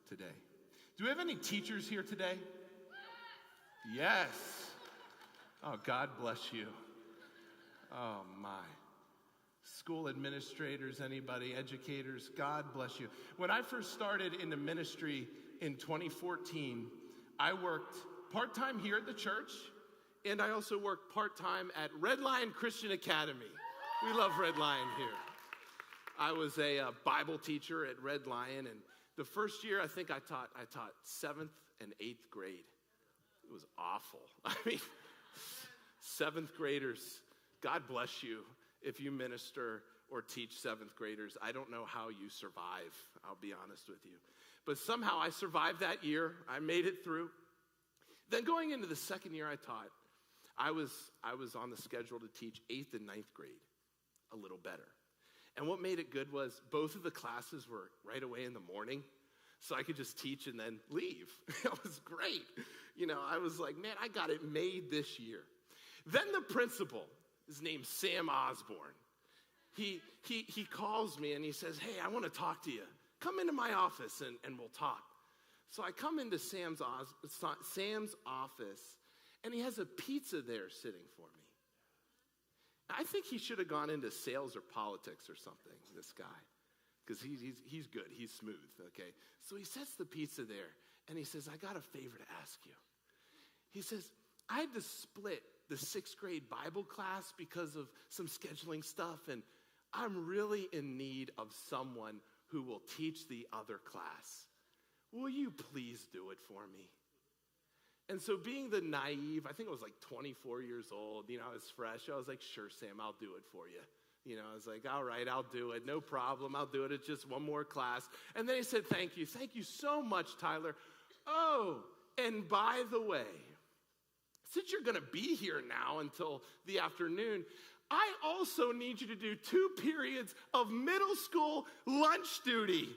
today. Do we have any teachers here today? Yes. Oh, God bless you. Oh, my. School administrators, anybody, educators, God bless you. When I first started into ministry in 2014, I worked part-time here at the church, and I also worked part-time at Red Lion Christian Academy. We love Red Lion here. I was a Bible teacher at Red Lion, and the first year I think I taught 7th and 8th grade. It was awful. I mean, 7th graders, God bless you if you minister or teach 7th graders. I don't know how you survive, I'll be honest with you. But somehow I survived that year. I made it through. Then going into the second year I taught, I was on the schedule to teach 8th and 9th grade, a little better. And what made it good was both of the classes were right away in the morning, so I could just teach and then leave. It was great. You know, I was like, man, I got it made this year. Then the principal, his name's Sam Osborne, he calls me and he says, hey, I want to talk to you. Come into my office and we'll talk. So I come into Sam's office, and he has a pizza there sitting for me. I think he should have gone into sales or politics or something, this guy, because he's good. He's smooth, okay? So he sets the pizza there, and he says, I got a favor to ask you. He says, I had to split the 6th grade Bible class because of some scheduling stuff, and I'm really in need of someone who will teach the other class. Will you please do it for me? And so being the naive, I think I was like 24 years old, you know, I was fresh. I was like, sure, Sam, I'll do it for you. You know, I was like, all right, I'll do it. No problem. I'll do it. It's just one more class. And then he said, thank you. Thank you so much, Tyler. Oh, and by the way, since you're going to be here now until the afternoon, I also need you to do 2 periods of middle school lunch duty.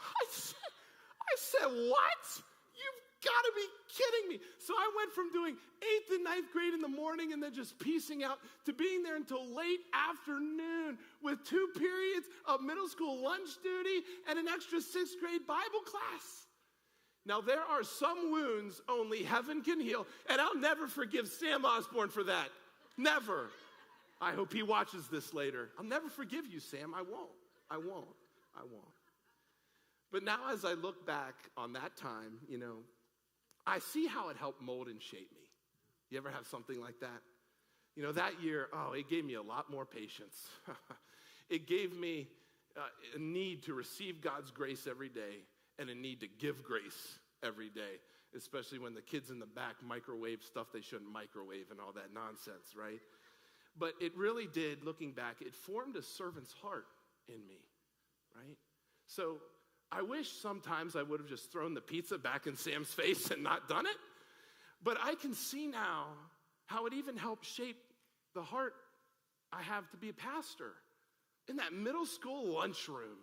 I said, what? You've got to be kidding me. So I went from doing 8th and 9th grade in the morning and then just piecing out to being there until late afternoon with 2 periods of middle school lunch duty and an extra 6th grade Bible class. Now, there are some wounds only heaven can heal, and I'll never forgive Sam Osborne for that. Never. I hope he watches this later. I'll never forgive you, Sam. I won't. But now as I look back on that time, you know, I see how it helped mold and shape me. You ever have something like that? You know, that year, it gave me a lot more patience. It gave me a need to receive God's grace every day and a need to give grace every day, especially when the kids in the back microwave stuff they shouldn't microwave and all that nonsense, right? But it really did, looking back, it formed a servant's heart in me, right? So I wish sometimes I would have just thrown the pizza back in Sam's face and not done it. But I can see now how it even helped shape the heart I have to be a pastor in that middle school lunchroom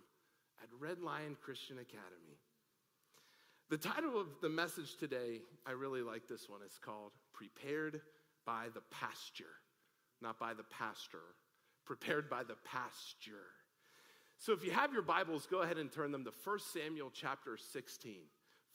at Red Lion Christian Academy. The title of the message today, I really like this one. It's called Prepared by the Pasture. Not by the pastor. Prepared by the pasture. So if you have your Bibles, go ahead and turn them to 1 Samuel chapter 16.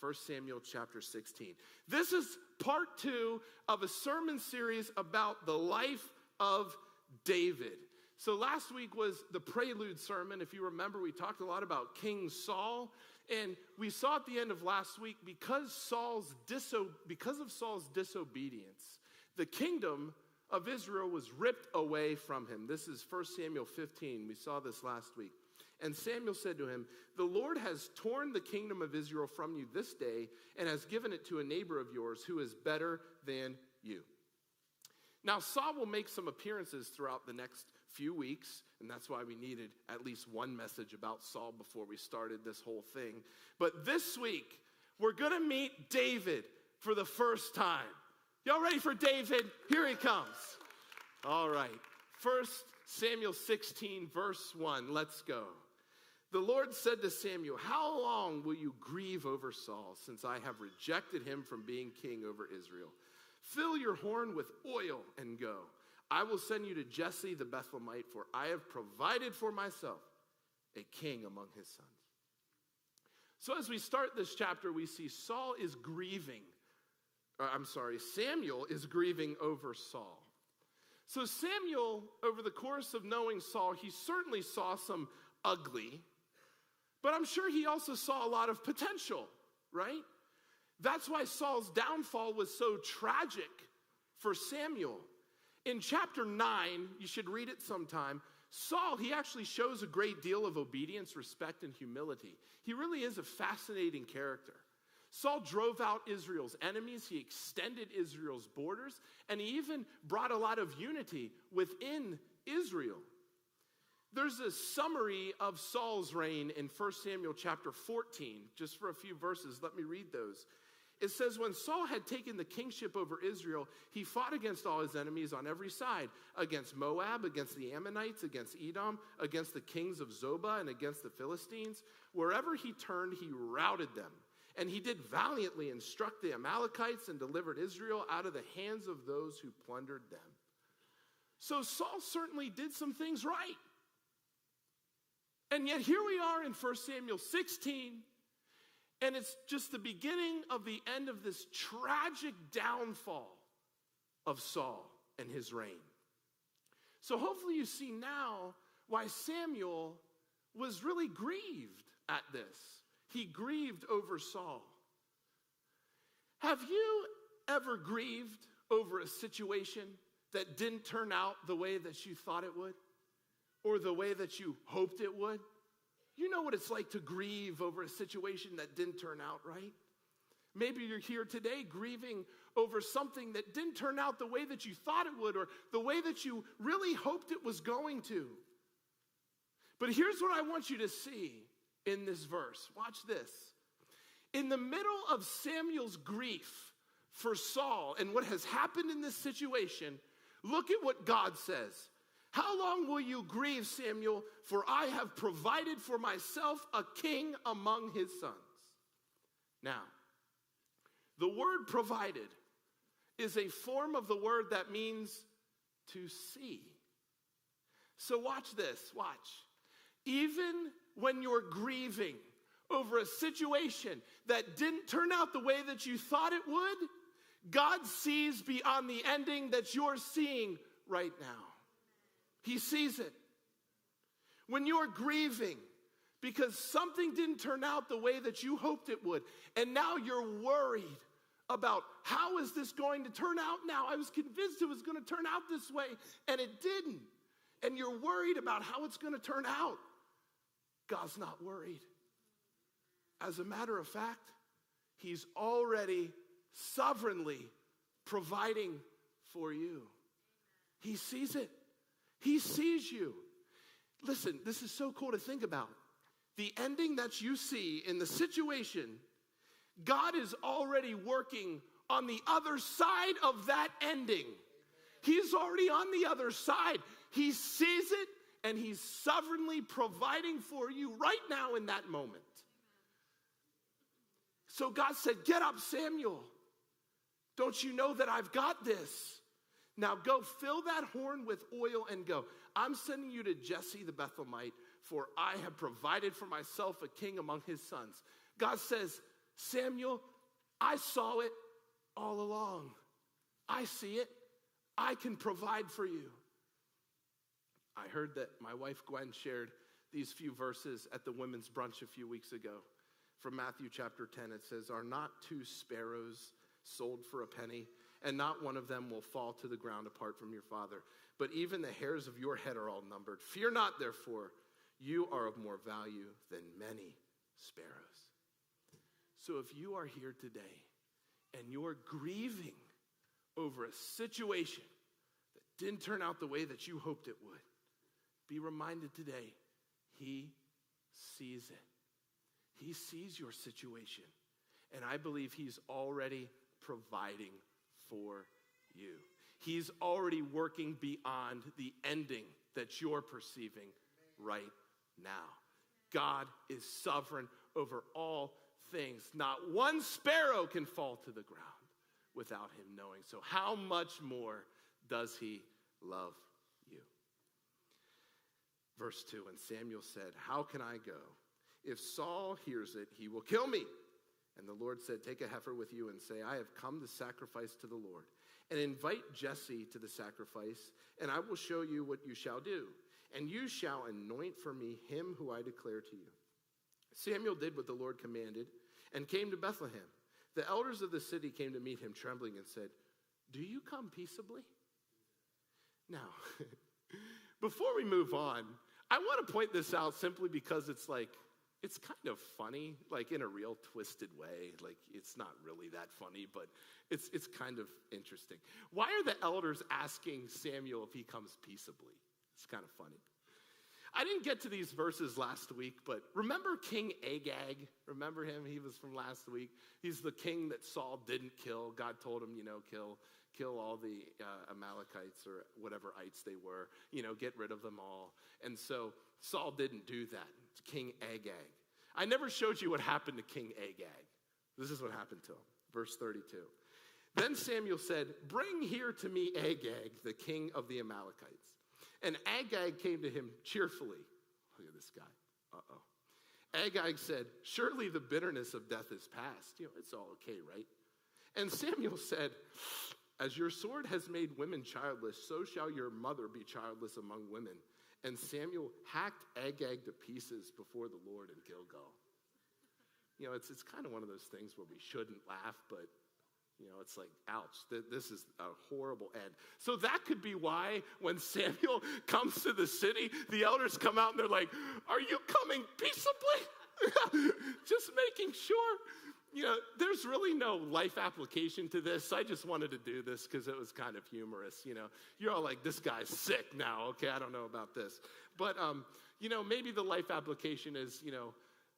1 Samuel chapter 16. This is part 2 of a sermon series about the life of David. So last week was the prelude sermon. If you remember, we talked a lot about King Saul. And we saw at the end of last week, because of Saul's disobedience, the kingdom of Israel was ripped away from him. This is 1 Samuel 15. We saw this last week. And Samuel said to him, the Lord has torn the kingdom of Israel from you this day and has given it to a neighbor of yours who is better than you. Now, Saul will make some appearances throughout the next few weeks, and that's why we needed at least one message about Saul before we started this whole thing. But this week, we're going to meet David for the first time. Y'all ready for David? Here he comes. All right. 1 Samuel 16, verse 1. Let's go. The Lord said to Samuel, how long will you grieve over Saul, since I have rejected him from being king over Israel? Fill your horn with oil and go. I will send you to Jesse the Bethlehemite, for I have provided for myself a king among his sons. So as we start this chapter, we see Samuel is grieving over Saul. So Samuel, over the course of knowing Saul, he certainly saw some ugly, but I'm sure he also saw a lot of potential, right? That's why Saul's downfall was so tragic for Samuel. In chapter 9, you should read it sometime, Saul, he actually shows a great deal of obedience, respect, and humility. He really is a fascinating character. Saul drove out Israel's enemies, he extended Israel's borders, and he even brought a lot of unity within Israel. There's a summary of Saul's reign in 1 Samuel chapter 14, just for a few verses. Let me read those. It says, when Saul had taken the kingship over Israel, he fought against all his enemies on every side, against Moab, against the Ammonites, against Edom, against the kings of Zobah, and against the Philistines. Wherever he turned, he routed them. And he did valiantly and struck the Amalekites and delivered Israel out of the hands of those who plundered them. So Saul certainly did some things right. And yet here we are in 1 Samuel 16, and it's just the beginning of the end of this tragic downfall of Saul and his reign. So hopefully you see now why Samuel was really grieved at this. He grieved over Saul. Have you ever grieved over a situation that didn't turn out the way that you thought it would? Or the way that you hoped it would? You know what it's like to grieve over a situation that didn't turn out right. Maybe you're here today grieving over something that didn't turn out the way that you thought it would, or the way that you really hoped it was going to. But here's what I want you to see in this verse. Watch this. In the middle of Samuel's grief for Saul and what has happened in this situation, look at what God says. How long will you grieve, Samuel? For I have provided for myself a king among his sons. Now, the word provided is a form of the word that means to see. So watch this, watch. Even when you're grieving over a situation that didn't turn out the way that you thought it would, God sees beyond the ending that you're seeing right now. He sees it. When you're grieving because something didn't turn out the way that you hoped it would, and now you're worried about how is this going to turn out now? I was convinced it was going to turn out this way, and it didn't. And you're worried about how it's going to turn out. God's not worried. As a matter of fact, he's already sovereignly providing for you. He sees it. He sees you. Listen, this is so cool to think about. The ending that you see in the situation, God is already working on the other side of that ending. He's already on the other side. He sees it, and he's sovereignly providing for you right now in that moment. So God said, get up, Samuel. Don't you know that I've got this? Now go fill that horn with oil and go. I'm sending you to Jesse the Bethlehemite, for I have provided for myself a king among his sons. God says, Samuel, I saw it all along. I see it. I can provide for you. I heard that my wife Gwen shared these few verses at the women's brunch a few weeks ago. From Matthew chapter 10, it says, are not 2 sparrows sold for a penny? And not one of them will fall to the ground apart from your Father. But even the hairs of your head are all numbered. Fear not, therefore, you are of more value than many sparrows. So if you are here today and you're grieving over a situation that didn't turn out the way that you hoped it would, be reminded today, he sees it. He sees your situation. And I believe he's already providing for you. He's already working beyond the ending that you're perceiving right now. God is sovereign over all things. Not one sparrow can fall to the ground without him knowing. So how much more does he love you? Verse 2, and Samuel said, how can I go? If Saul hears it, he will kill me." And the Lord said, "Take a heifer with you and say, 'I have come to sacrifice to the Lord.' And invite Jesse to the sacrifice, and I will show you what you shall do. And you shall anoint for me him who I declare to you." Samuel did what the Lord commanded and came to Bethlehem. The elders of the city came to meet him trembling and said, "Do you come peaceably?" Now, before we move on, I want to point this out simply because it's kind of funny, like in a real twisted way. Like, it's not really that funny, but it's kind of interesting. Why are the elders asking Samuel if he comes peaceably? It's kind of funny. I didn't get to these verses last week, but remember King Agag? Remember him? He was from last week. He's the king that Saul didn't kill. God told him, kill all the Amalekites or whatever ites they were, get rid of them all. And so Saul didn't do that. It's King Agag. I never showed you what happened to King Agag. This is what happened to him. Verse 32. Then Samuel said, "Bring here to me Agag, the king of the Amalekites." And Agag came to him cheerfully. Look at this guy. Uh-oh. Agag said, "Surely the bitterness of death is past." It's all okay, right? And Samuel said, "As your sword has made women childless, so shall your mother be childless among women." And Samuel hacked Agag to pieces before the Lord in Gilgal. It's kind of one of those things where we shouldn't laugh, but it's like, ouch, this is a horrible end. So that could be why when Samuel comes to the city, the elders come out and they're like, "Are you coming peaceably?" Just making sure. There's really no life application to this. I just wanted to do this because it was kind of humorous. You're all like, "This guy's sick now." Okay, I don't know about this. But, maybe the life application is,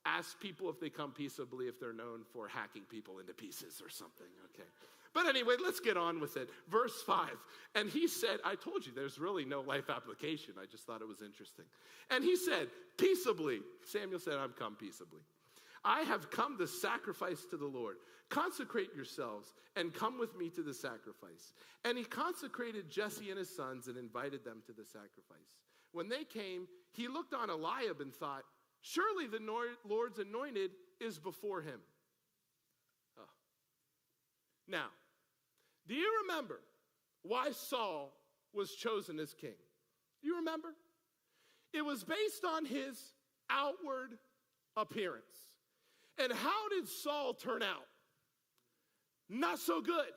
ask people if they come peaceably if they're known for hacking people into pieces or something, okay? But anyway, let's get on with it. Verse 5, and he said, I told you there's really no life application. I just thought it was interesting. And he said, "Peaceably." Samuel said, "I'm come peaceably. I have come to sacrifice to the Lord. Consecrate yourselves and come with me to the sacrifice." And he consecrated Jesse and his sons and invited them to the sacrifice. When they came, he looked on Eliab and thought, "Surely the Lord's anointed is before him." Oh. Now, do you remember why Saul was chosen as king? Do you remember? It was based on his outward appearance. And how did Saul turn out? Not so good.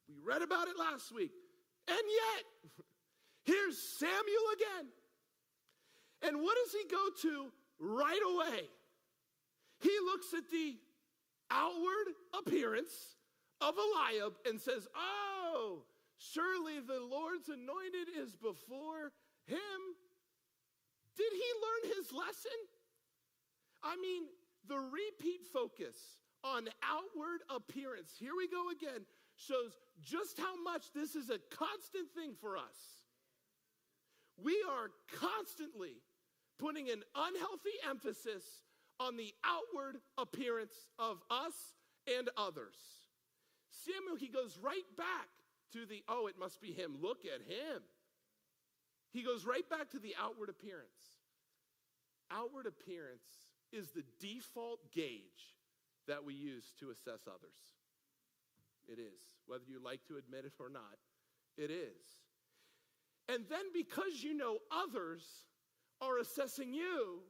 We read about it last week. And yet, here's Samuel again. And what does he go to right away? He looks at the outward appearance of Eliab and says, "Oh, surely the Lord's anointed is before him." Did he learn his lesson? I mean, the repeat focus on outward appearance, here we go again, shows just how much this is a constant thing for us. We are constantly putting an unhealthy emphasis on the outward appearance of us and others. Samuel, he goes right back to it must be him. Look at him. He goes right back to the outward appearance. Outward appearance is the default gauge that we use to assess others. It is. Whether you like to admit it or not, it is. And then because others are assessing you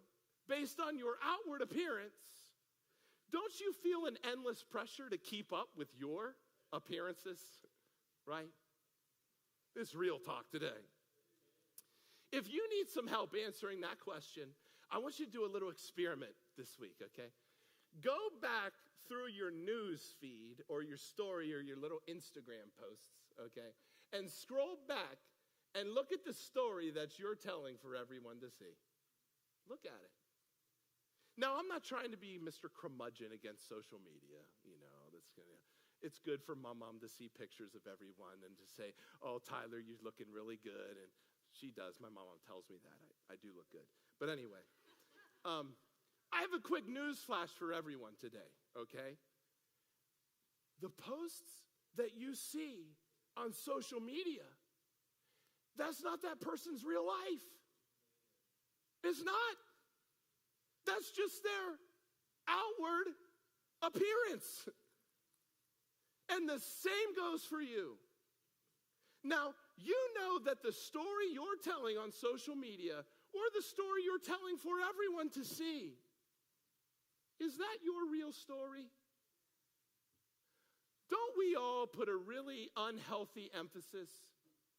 based on your outward appearance, don't you feel an endless pressure to keep up with your appearances? Right? It's real talk today. If you need some help answering that question, I want you to do a little experiment this week, okay? Go back through your news feed or your story or your little Instagram posts, okay? And scroll back and look at the story that you're telling for everyone to see. Look at it. Now, I'm not trying to be Mr. Curmudgeon against social media, it's good for my mom to see pictures of everyone and to say, "Oh, Tyler, you're looking really good." And she does. My mom tells me that. I do look good. But anyway, I have a quick news flash for everyone today, okay? The posts that you see on social media, that's not that person's real life. It's not. That's just their outward appearance. And the same goes for you. Now, you know that the story you're telling on social media or the story you're telling for everyone to see, is that your real story? Don't we all put a really unhealthy emphasis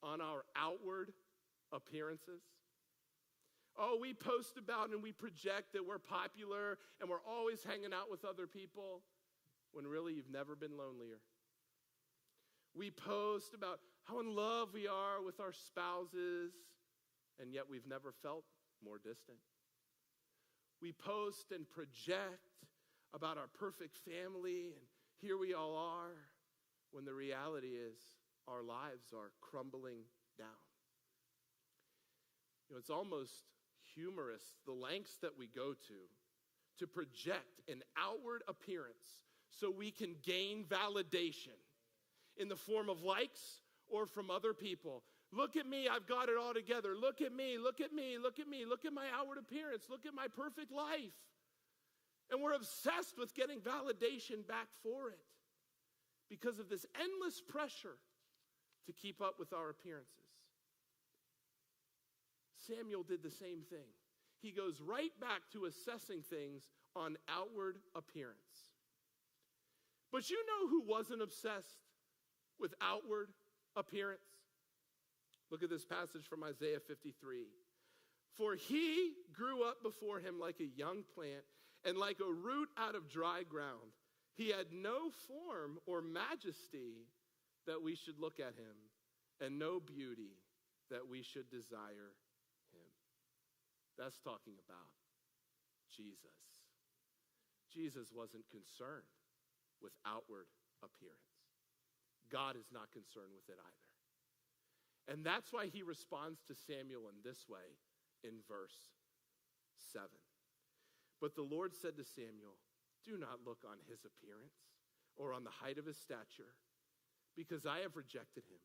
on our outward appearances? Oh, we post about and we project that we're popular and we're always hanging out with other people when really you've never been lonelier. We post about how in love we are with our spouses, and yet we've never felt more distant. We post and project about our perfect family, and here we all are, when the reality is our lives are crumbling down. You know, it's almost humorous, the lengths that we go to project an outward appearance so we can gain validation in the form of likes or from other people. Look at me, I've got it all together. Look at me, look at me, look at me. Look at my outward appearance. Look at my perfect life. And we're obsessed with getting validation back for it because of this endless pressure to keep up with our appearances. Samuel did the same thing. He goes right back to assessing things on outward appearance. But you know who wasn't obsessed with outward appearance? Look at this passage from Isaiah 53. For he grew up before him like a young plant and like a root out of dry ground. He had no form or majesty that we should look at him, and no beauty that we should desire him. That's talking about Jesus. Jesus wasn't concerned with outward appearance. God is not concerned with it either. And that's why he responds to Samuel in this way in verse 7. But the Lord said to Samuel, do not look on his appearance or on the height of his stature, because I have rejected him.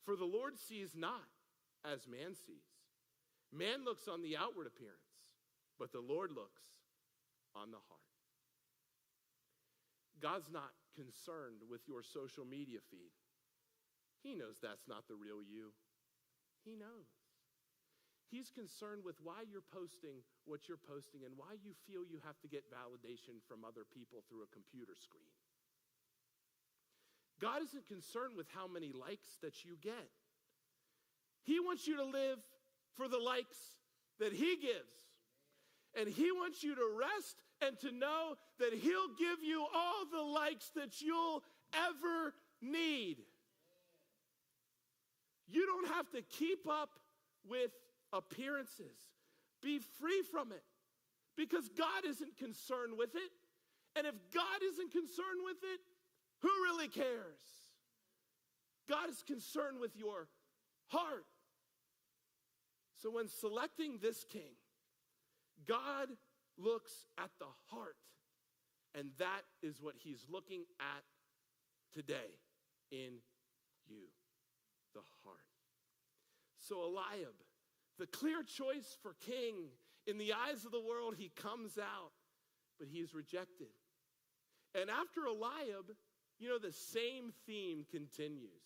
For the Lord sees not as man sees. Man looks on the outward appearance, but the Lord looks on the heart. God's not concerned with your social media feed. He knows that's not the real you. He knows. He's concerned with why you're posting what you're posting and why you feel you have to get validation from other people through a computer screen. God isn't concerned with how many likes that you get. He wants you to live for the likes that he gives. And he wants you to rest and to know that he'll give you all the likes that you'll ever need. You don't have to keep up with appearances. Be free from it, because God isn't concerned with it. And if God isn't concerned with it, who really cares? God is concerned with your heart. So when selecting this king, God looks at the heart, and that is what he's looking at today in you. The heart. So Eliab, the clear choice for king, in the eyes of the world, he comes out, but he's rejected. And after Eliab, the same theme continues.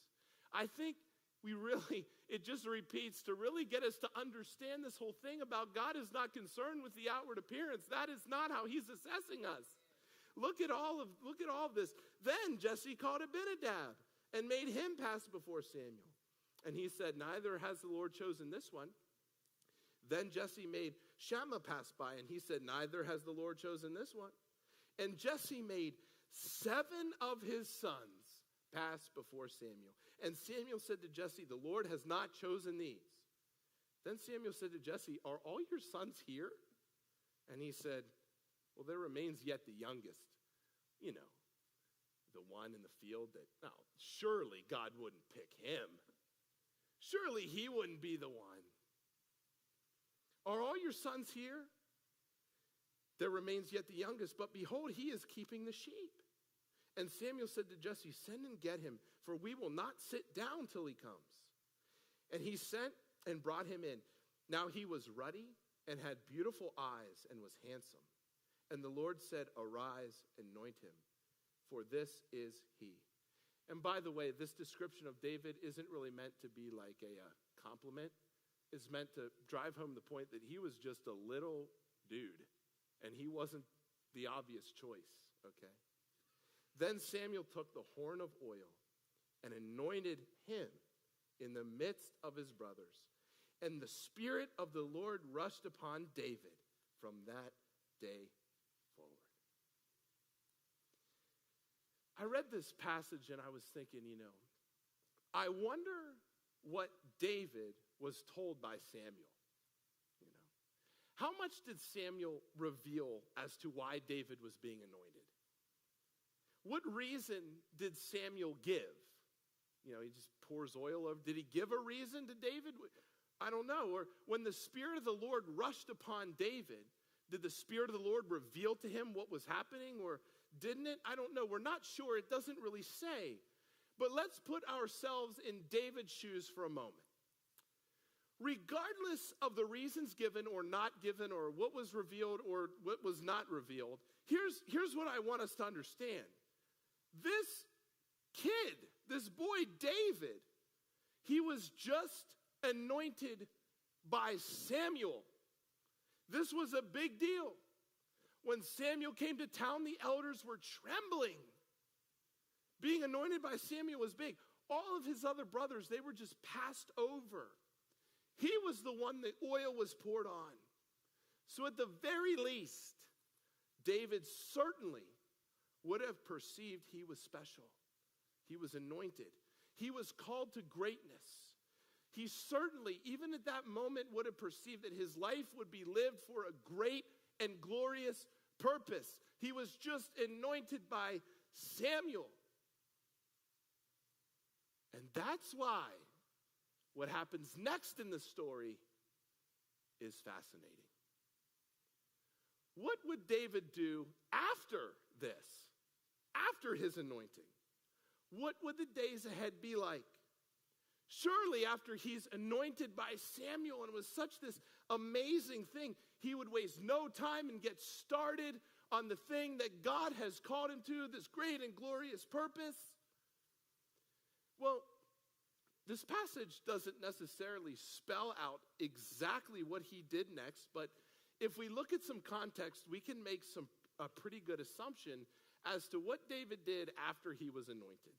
I think it just repeats to really get us to understand this whole thing about God is not concerned with the outward appearance. That is not how he's assessing us. Look at all of this. Then Jesse called Abinadab and made him pass before Samuel. And he said, neither has the Lord chosen this one. Then Jesse made Shammah pass by, and he said, neither has the Lord chosen this one. And Jesse made 7 of his sons pass before Samuel. And Samuel said to Jesse, the Lord has not chosen these. Then Samuel said to Jesse, are all your sons here? And he said, well, there remains yet the youngest, the one in the field that, surely God wouldn't pick him. Surely he wouldn't be the one. Are all your sons here? There remains yet the youngest, but behold, he is keeping the sheep. And Samuel said to Jesse, send and get him, for we will not sit down till he comes. And he sent and brought him in. Now he was ruddy and had beautiful eyes and was handsome. And the Lord said, arise, anoint him, for this is he. And by the way, this description of David isn't really meant to be like a compliment. It's meant to drive home the point that he was just a little dude, and he wasn't the obvious choice, okay? Then Samuel took the horn of oil and anointed him in the midst of his brothers. And the Spirit of the Lord rushed upon David from that day forward. I read this passage and I was thinking, I wonder what David was told by Samuel. How much did Samuel reveal as to why David was being anointed? What reason did Samuel give? He just pours oil over. Did he give a reason to David? I don't know. Or when the Spirit of the Lord rushed upon David, did the Spirit of the Lord reveal to him what was happening, or didn't it? I don't know. We're not sure. It doesn't really say. But let's put ourselves in David's shoes for a moment. Regardless of the reasons given or not given, or what was revealed or what was not revealed, here's what I want us to understand. This kid, this boy David, he was just anointed by Samuel. This was a big deal. When Samuel came to town, the elders were trembling. Being anointed by Samuel was big. All of his other brothers, they were just passed over. He was the one the oil was poured on. So at the very least, David certainly would have perceived he was special. He was anointed. He was called to greatness. He certainly, even at that moment, would have perceived that his life would be lived for a great and glorious purpose. He was just anointed by Samuel. And that's why what happens next in the story is fascinating. What would David do after this? After his anointing? What would the days ahead be like? Surely after he's anointed by Samuel and was such this amazing thing, he would waste no time and get started on the thing that God has called him to, this great and glorious purpose. Well, this passage doesn't necessarily spell out exactly what he did next, but if we look at some context, we can make a pretty good assumption as to what David did after he was anointed.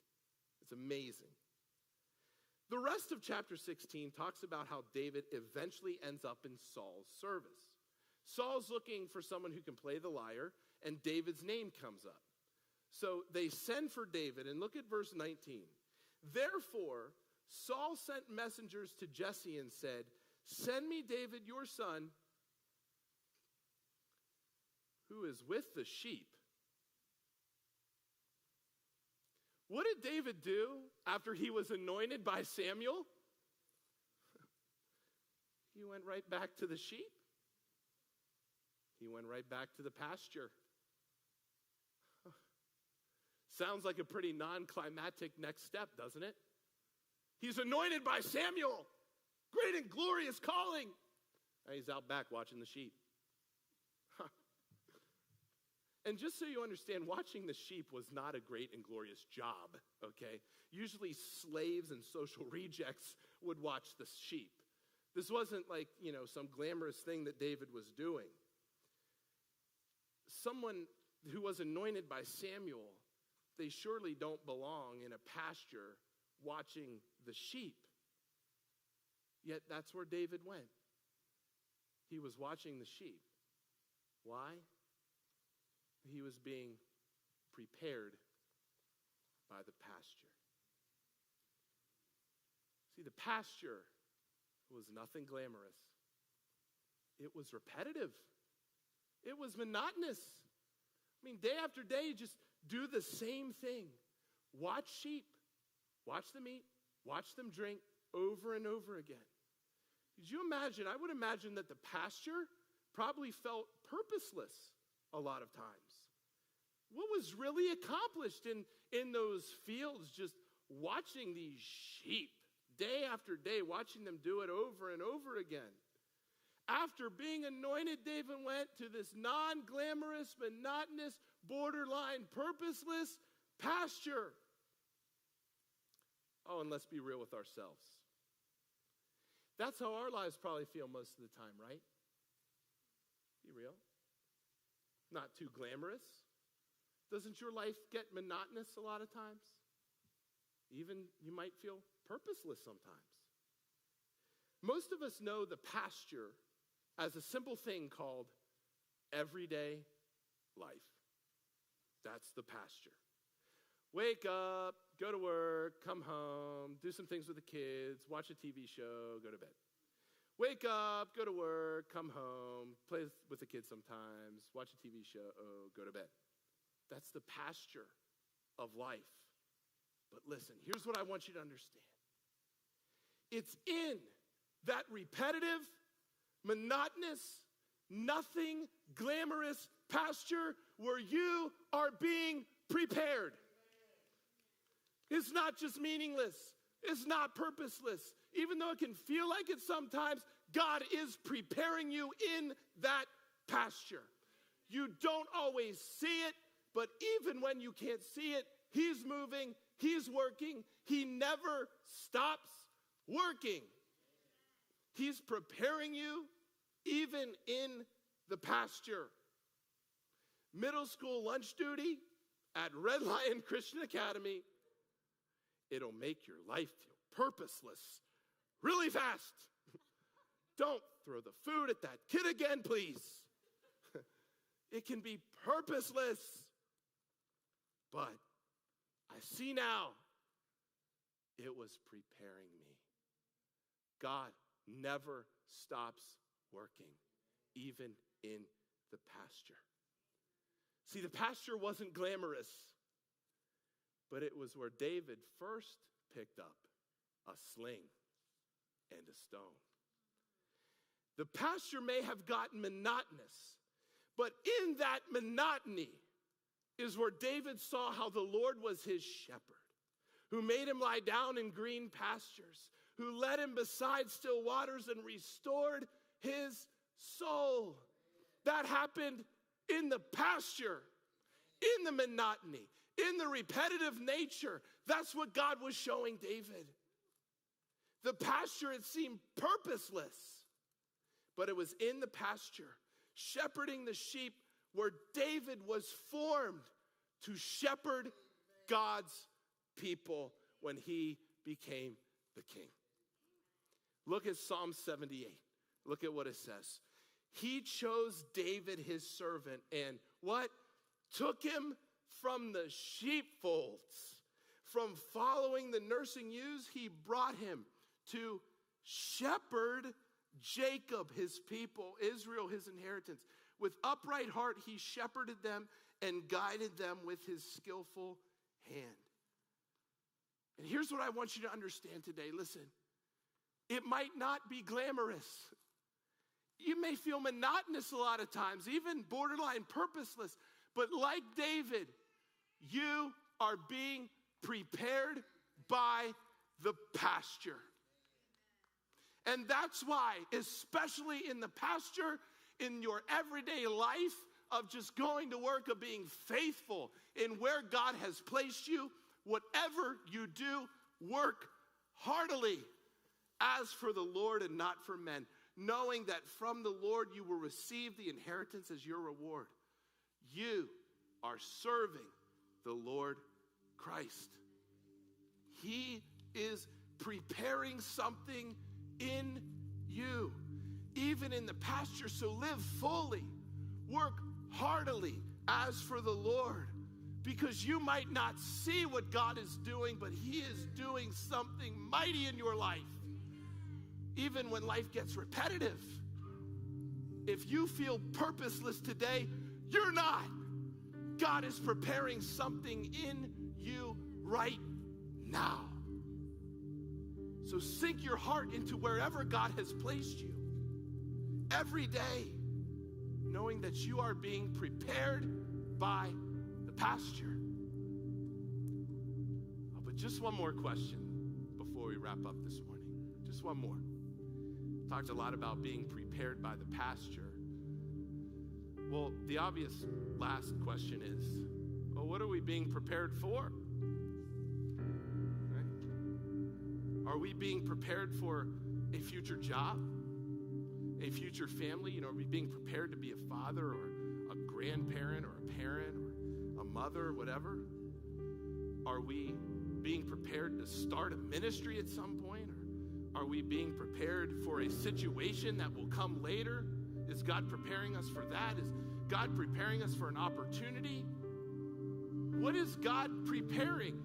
It's amazing. The rest of chapter 16 talks about how David eventually ends up in Saul's service. Saul's looking for someone who can play the lyre, and David's name comes up. So they send for David, and look at verse 19. Therefore, Saul sent messengers to Jesse and said, send me David, your son, who is with the sheep. What did David do after he was anointed by Samuel? He went right back to the sheep. He went right back to the pasture. Sounds like a pretty non-climactic next step, doesn't it? He's anointed by Samuel. Great and glorious calling. And he's out back watching the sheep. And just so you understand, watching the sheep was not a great and glorious job, okay? Usually slaves and social rejects would watch the sheep. This wasn't like, some glamorous thing that David was doing. Someone who was anointed by Samuel, they surely don't belong in a pasture watching the sheep. Yet that's where David went. He was watching the sheep. Why? He was being prepared by the pasture. See, the pasture was nothing glamorous. It was repetitive. It was monotonous. Day after day, just do the same thing. Watch sheep. Watch them eat. Watch them drink over and over again. Could you imagine? I would imagine that the pasture probably felt purposeless a lot of times. What was really accomplished in those fields, just watching these sheep day after day, watching them do it over and over again? After being anointed, David went to this non-glamorous, monotonous, borderline, purposeless pasture. Oh, and let's be real with ourselves. That's how our lives probably feel most of the time, right? Be real. Not too glamorous. Doesn't your life get monotonous a lot of times? Even you might feel purposeless sometimes. Most of us know the pasture as a simple thing called everyday life. That's the pasture. Wake up, go to work, come home, do some things with the kids, watch a TV show, go to bed. Wake up, go to work, come home, play with the kids sometimes, watch a TV show, go to bed. That's the pasture of life. But listen, here's what I want you to understand. It's in that repetitive, monotonous, nothing glamorous pasture where you are being prepared. It's not just meaningless. It's not purposeless. Even though it can feel like it sometimes, God is preparing you in that pasture. You don't always see it, but even when you can't see it, He's moving, He's working. He never stops working. He's preparing you even in the pasture. Middle school lunch duty at Red Lion Christian Academy. It'll make your life feel purposeless really fast. Don't throw the food at that kid again, please. It can be purposeless. But I see now, it was preparing me. God never stops working, even in the pasture. See, the pasture wasn't glamorous, but it was where David first picked up a sling and a stone. The pasture may have gotten monotonous, but in that monotony is where David saw how the Lord was his shepherd, who made him lie down in green pastures, who led him beside still waters and restored his soul. That happened in the pasture, in the monotony, in the repetitive nature. That's what God was showing David. The pasture, it seemed purposeless, but it was in the pasture, shepherding the sheep, where David was formed to shepherd God's people when he became the king. Look at Psalm 78. Look at what it says. He chose David, his servant, and what? Took him from the sheepfolds. From following the nursing ewes, he brought him to shepherd Jacob, his people, Israel, his inheritance. With upright heart, he shepherded them and guided them with his skillful hand. And here's what I want you to understand today. Listen, it might not be glamorous. You may feel monotonous a lot of times, even borderline purposeless. But like David, you are being prepared by the pasture. And that's why, especially in the pasture, in your everyday life of just going to work, of being faithful in where God has placed you, whatever you do, work heartily as for the Lord and not for men, knowing that from the Lord you will receive the inheritance as your reward. You are serving the Lord Christ. He is preparing something in you, even in the pasture. So live fully, work heartily as for the Lord, because you might not see what God is doing, but He is doing something mighty in your life. Even when life gets repetitive, if you feel purposeless today, you're not. God is preparing something in you right now. So sink your heart into wherever God has placed you every day, knowing that you are being prepared by the pasture. Oh, but just one more question before we wrap up this morning. Just one more. Talked a lot about being prepared by the pasture. Well, the obvious last question is, well, what are we being prepared for? Right? Are we being prepared for a future job? A future family? Are we being prepared to be a father or a grandparent or a parent or a mother or whatever? Are we being prepared to start a ministry at some point? Or are we being prepared for a situation that will come later? Is God preparing us for that? Is God preparing us for an opportunity? What is God preparing?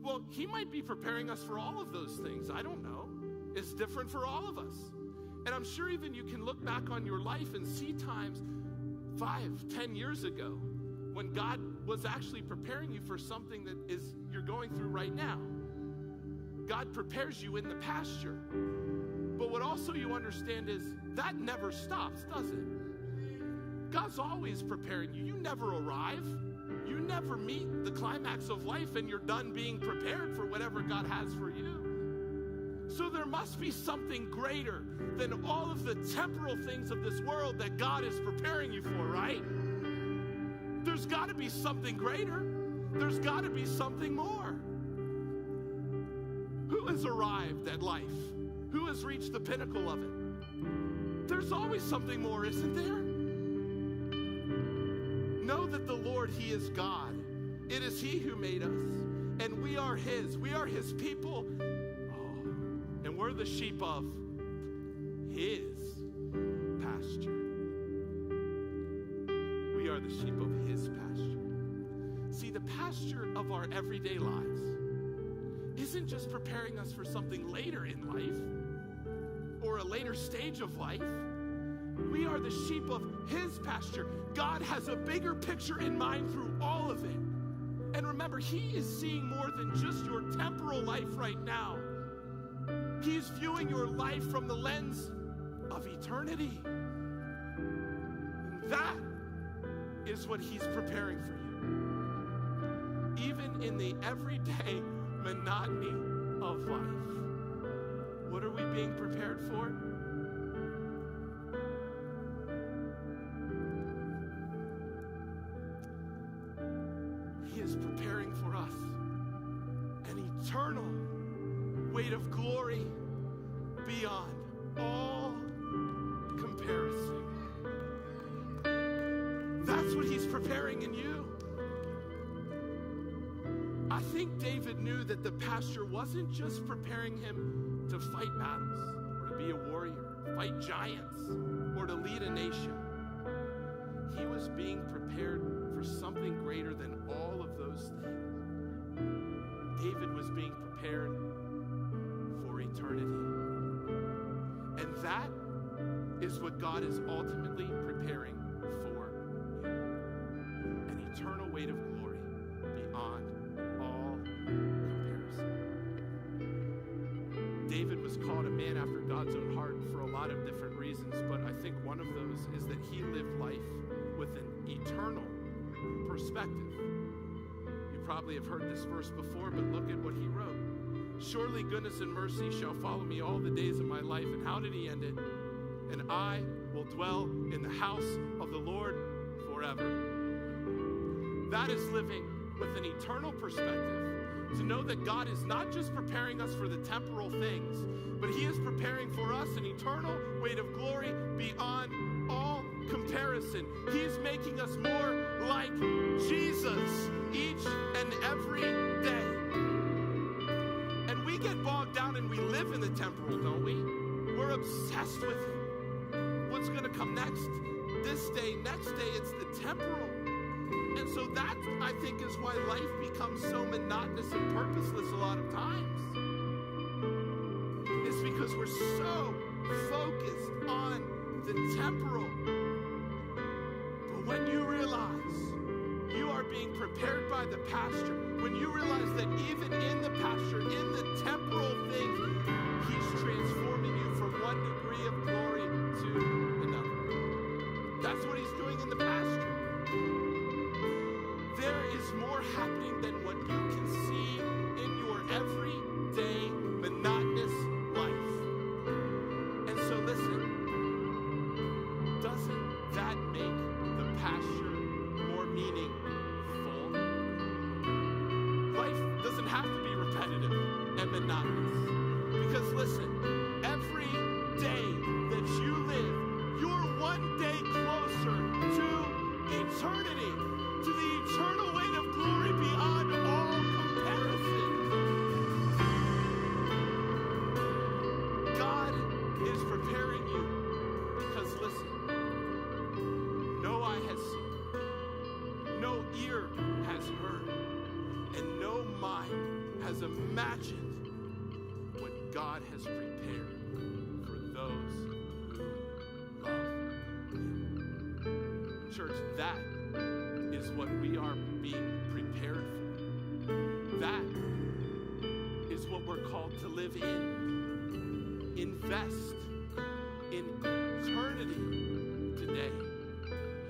Well, he might be preparing us for all of those things. I don't know. It's different for all of us. And I'm sure even you can look back on your life and see times 5-10 years ago when God was actually preparing you for something that is you're going through right now. God prepares you in the pasture. But what also you understand is that never stops, does it? God's always preparing you. You never arrive. You never meet the climax of life and you're done being prepared for whatever God has for you. So there must be something greater than all of the temporal things of this world that God is preparing you for, right? There's got to be something greater. There's got to be something more. Who has arrived at life? Who has reached the pinnacle of it? There's always something more, isn't there? Know that the Lord, he is God. It is he who made us, and we are his. We are his people, and we're the sheep of his pasture. We are the sheep of his pasture. See, the pasture of our everyday lives isn't just preparing us for something later in life or a later stage of life. We are the sheep of his pasture. God has a bigger picture in mind through all of it. And remember, he is seeing more than just your temporal life right now. He's viewing your life from the lens of eternity. And that is what he's preparing for you. Even in the everyday monotony of life. What are we being prepared for? He is preparing for us an eternal weight of glory beyond all comparison. That's what he's preparing in you. I think David knew that the pasture wasn't just preparing him to fight battles or to be a warrior, fight giants, or to lead a nation. He was being prepared for something greater than all of those things. David was being prepared for eternity. And that is what God is ultimately preparing for you. An eternal weight of glory beyond all comparison. David was called a man after God's own heart for a lot of different reasons, but I think one of those is that he lived life with an eternal perspective. You probably have heard this verse before, but look at what he wrote. Surely goodness and mercy shall follow me all the days of my life. And how did he end it? And I will dwell in the house of the Lord forever. That is living with an eternal perspective. To know that God is not just preparing us for the temporal things, but he is preparing for us an eternal weight of glory beyond all comparison. He's making us more like Jesus each and every day. And we get bogged down and we live in the temporal, don't we? We're obsessed with it. What's going to come next? This day, next day, it's the temporal. And so that, I think, is why life becomes so monotonous and purposeless a lot of times. It's because we're so focused on the temporal. But when you realize you are being prepared by the pasture, when you realize that even in the pasture, in the temporal things, he's transforming you from one degree of glory to another. That's what he's doing in the pasture. There is more happening than what you can see in your everyday monotonous life. have to be repetitive and monotonous. Because listen, every day that you live, you're one day closer to eternity, to the eternal weight of glory beyond all comparison. God is preparing you because listen, no eye has seen, no ear has heard, and no mind has imagined what God has prepared for those who love Him. Church, that is what we are being prepared for. That is what we're called to live in. Invest in eternity today.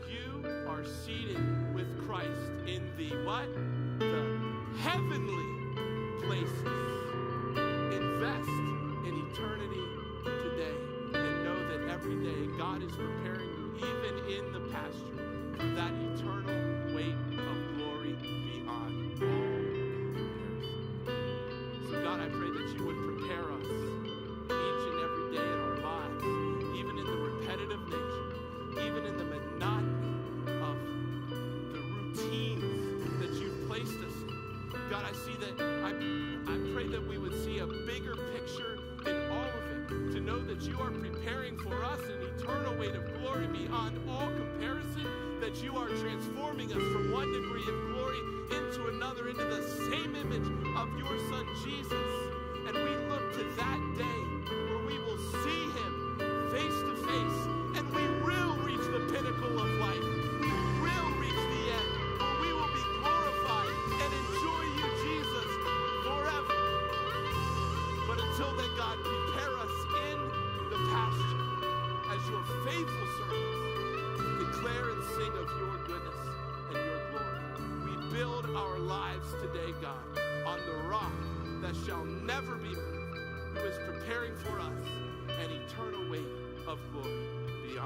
You are seated with Christ in the what? The heavenly places. Invest in eternity today and know that every day God is preparing you, even in the pasture, for that eternal weight of glory beyond all comparison. So God, I pray that you would prepare us each and every day in our lives, even in the repetitive nature, even in the monotony of the routines that you've placed us in. God, I see that, I pray that we would see a bigger picture in all of it, to know that you are preparing for us an eternal weight of glory beyond all comparison, that you are transforming us from one degree of glory into another, into the same image of your Son, Jesus. And we look to that day where we will see him face to face, and we will reach the pinnacle of life. We will reach the end, where we will be glorified and enjoy you, Jesus, forever. But until then, God, prepare us in the pasture as your faithful servants to declare and sing of your goodness and your glory. We build our lives today, God, on the rock that shall never be moved, who is preparing for us an eternal weight of glory beyond